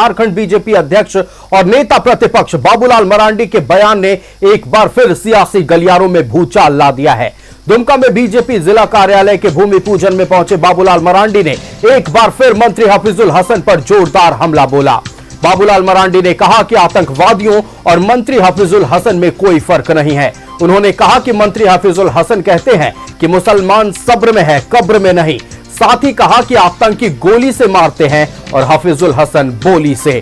Jharkhand BJP अध्यक्ष और नेता प्रतिपक्ष बाबूलाल मरांडी के बयान ने एक बार फिर सियासी गलियारों में भूचाल ला दिया है। दुमका में बीजेपी जिला कार्यालय के भूमि पूजन में पहुंचे बाबूलाल मरांडी ने एक बार फिर मंत्री हफीजुल हसन पर जोरदार हमला बोला। बाबूलाल मरांडी ने कहा कि आतंकवादियों और मंत्री हफीजुल हसन में कोई फर्क नहीं है। उन्होंने कहा कि मंत्री हफीजुल हसन कहते हैं कि मुसलमान सब्र में है, कब्र में नहीं। साथ ही कहा कि आतंकी गोली से मारते हैं और हफीजुल हसन बोली से।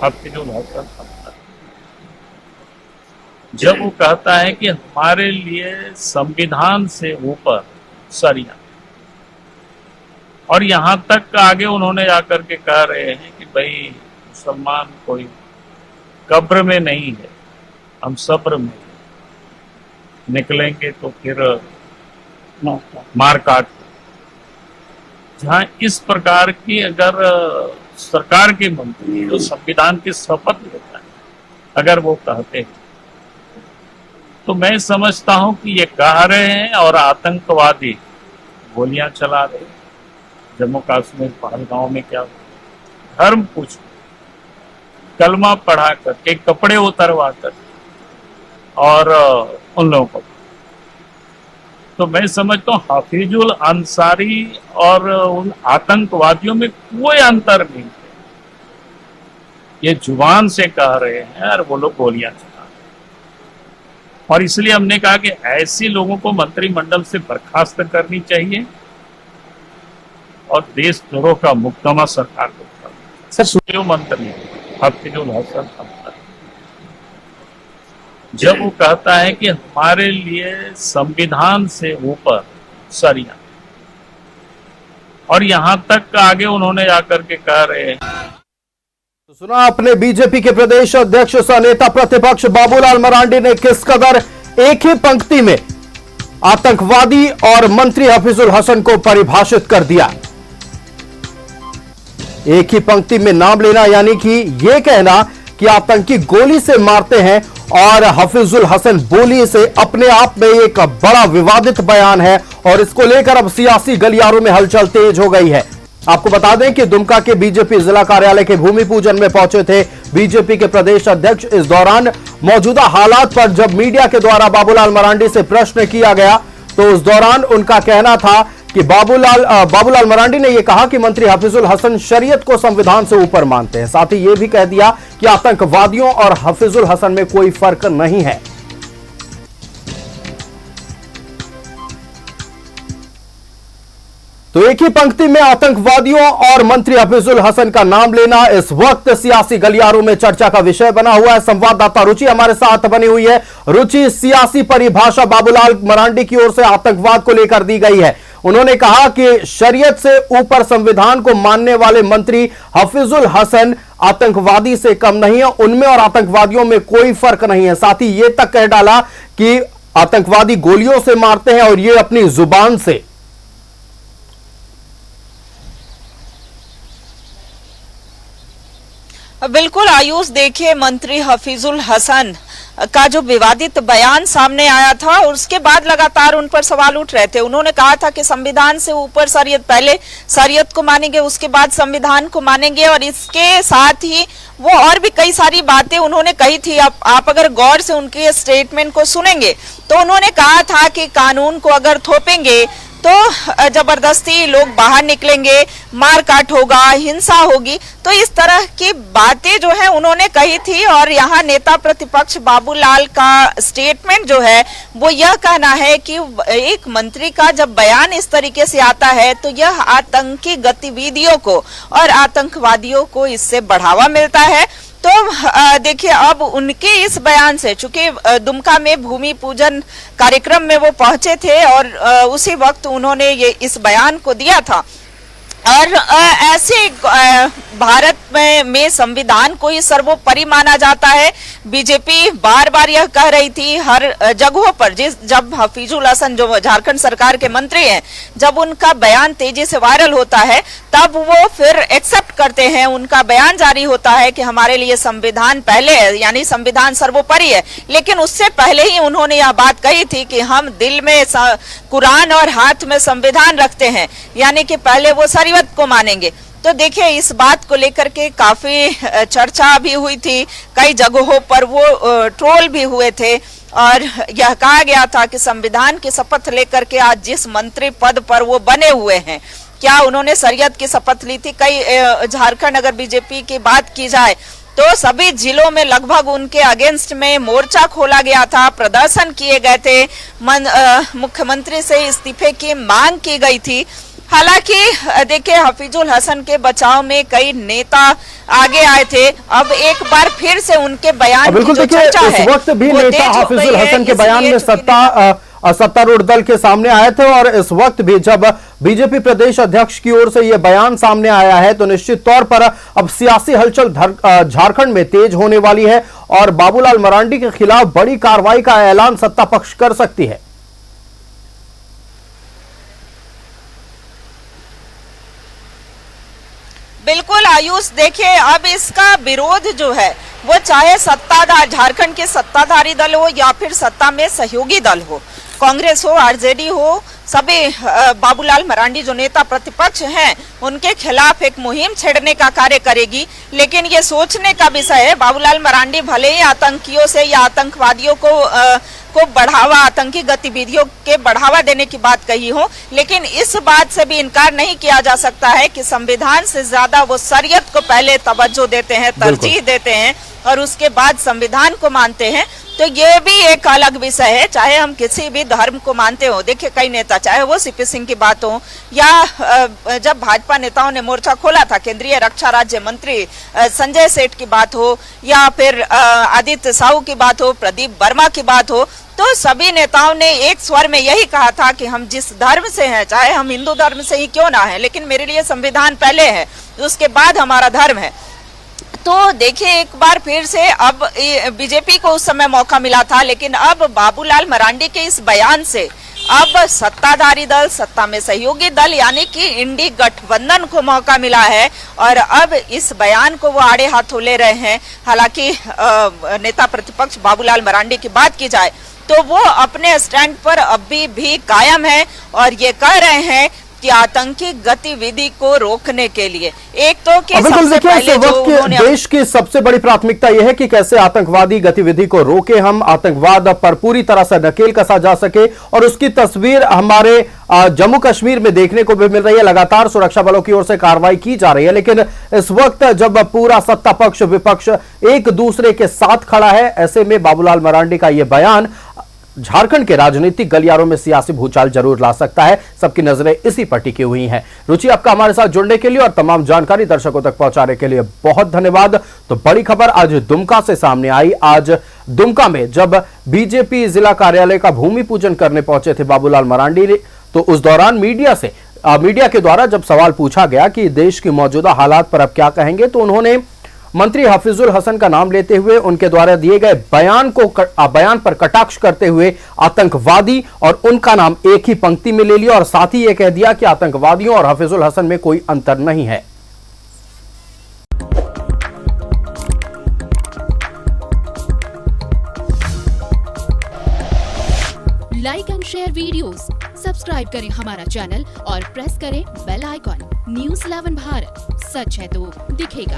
हफीजुल हसन जब वो कहता है कि हमारे लिए संविधान से ऊपर सरिया, और यहां तक आगे उन्होंने आकर के कह रहे हैं कि भाई मुसलमान कोई कब्र में नहीं है, हम सब्र में निकलेंगे तो फिर मार काट। जहां इस प्रकार की अगर सरकार के मंत्री जो संविधान की शपथ लेता है अगर वो कहते हैं तो मैं समझता हूं कि ये कह रहे हैं और आतंकवादी गोलियां चला रहे हैं। जम्मू कश्मीर पहलगांव में क्या धर्म पूछ कलमा पढ़ा करके कपड़े उतरवा कर और उन लोगों को, तो मैं समझता हूँ हफीजुल अंसारी और उन आतंकवादियों में कोई अंतर नहीं है। ये जुबान से कह रहे हैं और वो लोग गोलियां चला रहे हैं। और इसलिए हमने कहा कि ऐसे लोगों को मंत्रिमंडल से बर्खास्त करनी चाहिए और देशद्रोह का मुकदमा सरकार को करना। सर मंत्री हफीजुल हसन जब वो कहता है कि हमारे लिए संविधान से ऊपर सरिया, और यहां तक आगे उन्होंने आकर के कह रहे हैं। तो सुना अपने बीजेपी के प्रदेश अध्यक्ष सह नेता प्रतिपक्ष बाबूलाल मरांडी ने किस कदर एक ही पंक्ति में आतंकवादी और मंत्री हफीजुल हसन को परिभाषित कर दिया। एक ही पंक्ति में नाम लेना यानी कि यह कहना कि आतंकी गोली से मारते हैं और हफीजुल हसन बोली से अपने आप में एक बड़ा विवादित बयान है और इसको लेकर अब सियासी गलियारों में हलचल तेज हो गई है। आपको बता दें कि दुमका के बीजेपी जिला कार्यालय के भूमि पूजन में पहुंचे थे बीजेपी के प्रदेश अध्यक्ष। इस दौरान मौजूदा हालात पर जब मीडिया के द्वारा बाबूलाल मरांडी से प्रश्न किया गया तो उस दौरान उनका कहना था कि बाबूलाल मरांडी ने यह कहा कि मंत्री हफीजुल हसन शरीयत को संविधान से ऊपर मानते हैं। साथ ही यह भी कह दिया कि आतंकवादियों और हफीजुल हसन में कोई फर्क नहीं है। तो एक ही पंक्ति में आतंकवादियों और मंत्री हफीजुल हसन का नाम लेना इस वक्त सियासी गलियारों में चर्चा का विषय बना हुआ है। संवाददाता रुचि हमारे साथ बनी हुई है। रुचि, सियासी परिभाषा बाबूलाल मरांडी की ओर से आतंकवाद को लेकर दी गई है। उन्होंने कहा कि शरीयत से ऊपर संविधान को मानने वाले मंत्री हफीजुल हसन आतंकवादी से कम नहीं है, उनमें और आतंकवादियों में कोई फर्क नहीं है। साथ ही यह तक कह डाला कि आतंकवादी गोलियों से मारते हैं और ये अपनी जुबान से। बिल्कुल आयुष, देखिए मंत्री हफीजुल हसन का जो विवादित बयान सामने आया था उसके बाद लगातार उन पर सवाल उठ रहे थे। उन्होंने कहा था कि संविधान से ऊपर शरीयत, पहले शरीयत को मानेंगे उसके बाद संविधान को मानेंगे, और इसके साथ ही वो और भी कई सारी बातें उन्होंने कही थी। आप अगर गौर से उनके स्टेटमेंट को सुनेंगे तो उन्होंने कहा था कि कानून को अगर थोपेंगे तो जबरदस्ती लोग बाहर निकलेंगे, मारकाट होगा, हिंसा होगी। तो इस तरह की बातें जो है उन्होंने कही थी। और यहाँ नेता प्रतिपक्ष बाबूलाल का स्टेटमेंट जो है वो यह कहना है कि एक मंत्री का जब बयान इस तरीके से आता है तो यह आतंकी गतिविधियों को और आतंकवादियों को इससे बढ़ावा मिलता है। तो देखिए अब उनके इस बयान से, चूंकि दुमका में भूमि पूजन कार्यक्रम में वो पहुंचे थे और उसी वक्त उन्होंने ये इस बयान को दिया था, और ऐसे भारत में संविधान को ही सर्वोपरि माना जाता है। बीजेपी बार बार यह कह रही थी हर जगहों पर, जब हफीजुल हसन जो झारखंड सरकार के मंत्री हैं, जब उनका बयान तेजी से वायरल होता है तब वो फिर एक्सेप्ट करते हैं, उनका बयान जारी होता है कि हमारे लिए संविधान पहले है, यानी संविधान सर्वोपरि है। लेकिन उससे पहले ही उन्होंने यह बात कही थी कि हम दिल में कुरान और हाथ में संविधान रखते हैं, यानी कि पहले वो शरीयत को मानेंगे। तो देखिए, इस बात को लेकर के काफी चर्चा भी हुई थी, कई जगहों पर वो ट्रोल भी हुए थे और यह कहा गया था कि संविधान की शपथ लेकर के आज जिस मंत्री पद पर वो बने हुए हैं, क्या उन्होंने शरीयत की शपथ ली थी? कई झारखंड अगर बीजेपी की बात की जाए तो सभी जिलों में लगभग उनके अगेंस्ट में मोर्चा खोला गया था, प्रदर्शन किए गए थे, मुख्यमंत्री से इस्तीफे की मांग की गई थी। हालांकि देखिए, हफीजुल हसन के बचाव में कई नेता आगे आए थे। अब एक बार फिर से उनके बयान की जो चर्चा है, इस वक्त भी नेता हफीजुल हसन के बयान में सत्तारूढ़ दल के सामने आए थे और इस वक्त भी जब बीजेपी प्रदेश अध्यक्ष की ओर से यह बयान सामने आया है तो निश्चित तौर पर अब सियासी हलचल झारखंड में तेज होने वाली है और बाबूलाल मरांडी के खिलाफ बड़ी कार्रवाई का ऐलान सत्ता पक्ष कर सकती है। बिल्कुल आयुष, देखिए अब इसका विरोध जो है वो चाहे सत्ताधार झारखंड के सत्ताधारी दल हो या फिर सत्ता में सहयोगी दल हो, कांग्रेस हो, आरजेडी हो, सभी बाबूलाल मरांडी जो नेता प्रतिपक्ष हैं उनके खिलाफ एक मुहिम छेड़ने का कार्य करेगी। लेकिन ये सोचने का विषय है, बाबूलाल मरांडी भले ही आतंकियों से या आतंकवादियों को बढ़ावा, आतंकी गतिविधियों के बढ़ावा देने की बात कही हो, लेकिन इस बात से भी इनकार नहीं किया जा सकता है कि संविधान से ज्यादा वो शरीयत को पहले तवज्जो देते हैं, तरजीह देते हैं और उसके बाद संविधान को मानते हैं। तो ये भी एक अलग विषय है, चाहे हम किसी भी धर्म को मानते हो। देखिए, कई नेता, चाहे वो सीपी सिंह की बात हो या जब भाजपा नेताओं ने मोर्चा खोला था, केंद्रीय रक्षा राज्य मंत्री संजय सेठ की बात हो या फिर आदित्य साहू की बात हो, प्रदीप वर्मा की बात हो, तो सभी नेताओं ने एक स्वर में यही कहा था कि हम जिस धर्म से हैं, चाहे हम हिंदू धर्म से ही क्यों ना है, लेकिन मेरे लिए संविधान पहले है, उसके बाद हमारा धर्म है। तो देखिए, एक बार फिर से अब बीजेपी को उस समय मौका मिला था, लेकिन अब बाबूलाल मरांडी के इस बयान से अब सत्ताधारी दल, सत्ता में सहयोगी दल यानी कि इंडी गठबंधन को मौका मिला है और अब इस बयान को वो आड़े हाथों ले रहे हैं। हालांकि नेता प्रतिपक्ष बाबूलाल मरांडी की बात की जाए तो वो अपने स्टैंड पर अभी भी कायम है और ये कह रहे हैं कि आतंकी गतिविधि को रोकने के लिए एक तो कि सबसे पहले जो उन्होंने देश की सबसे बड़ी प्राथमिकता यह है कि कैसे आतंकवादी गतिविधि को रोके, हम आतंकवाद पर पूरी तरह से नकेल कसा जा सके और उसकी तस्वीर हमारे जम्मू कश्मीर में देखने को भी मिल रही है। लगातार सुरक्षा बलों की ओर से कार्रवाई की जा रही है, लेकिन इस वक्त जब पूरा सत्ता पक्ष विपक्ष एक दूसरे के साथ खड़ा है, ऐसे में बाबूलाल मरांडी का यह बयान झारखंड के राजनीतिक गलियारों में सियासी भूचाल जरूर ला सकता है। सबकी नजरें इसी पर टिकी हुई हैं। रुचि, आपका हमारे साथ जुड़ने के लिए और तमाम जानकारी दर्शकों तक पहुंचाने के लिए बहुत धन्यवाद। तो बड़ी खबर आज दुमका से सामने आई। आज दुमका में जब बीजेपी जिला कार्यालय का भूमि पूजन करने पहुंचे थे बाबूलाल मरांडी ने, तो उस दौरान मीडिया के द्वारा जब सवाल पूछा गया कि देश की मौजूदा हालात पर अब क्या कहेंगे, तो उन्होंने मंत्री हफीजुल हसन का नाम लेते हुए उनके द्वारा दिए गए बयान पर कटाक्ष करते हुए आतंकवादी और उनका नाम एक ही पंक्ति में ले लिया और साथ ही यह कह दिया कि आतंकवादियों और हफीजुल हसन में कोई अंतर नहीं है। Like and share videos, subscribe करें हमारा चैनल और प्रेस करें बेल आइकॉन। न्यूज़ 11 भारत, सच है तो दिखेगा।